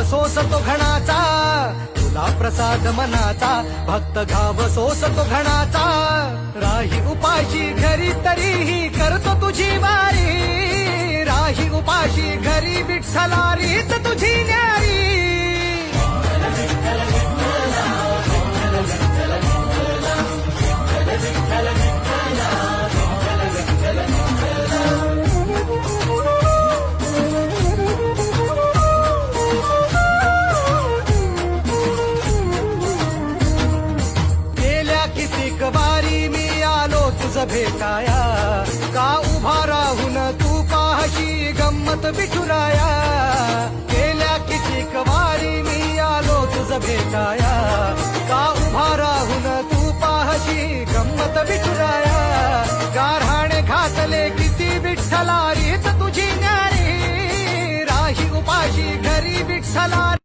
सोस तो घणाचा, तुला प्रसाद मनाचा, भक्त घाव सोस तो घणाचा. राही उपाशी घरी तरीही करतो तुझी वारी, राही उपाशी घरी विठ्ठला रीत तुझी न्यारी. कितीक वारी मी आलो तुझ भेटाया, का उभा राहून तू पाहशी गंमत बिठुराया. गेल्या कितीक वारी मी आलो तुझ भेटाया, का उभा राहून तू पाहशी गंमत बिठुराया. गारहाणे घातले किती विठ्ठला रीत तुझी न्यारी, राही उपाशी घरी विठ्ठला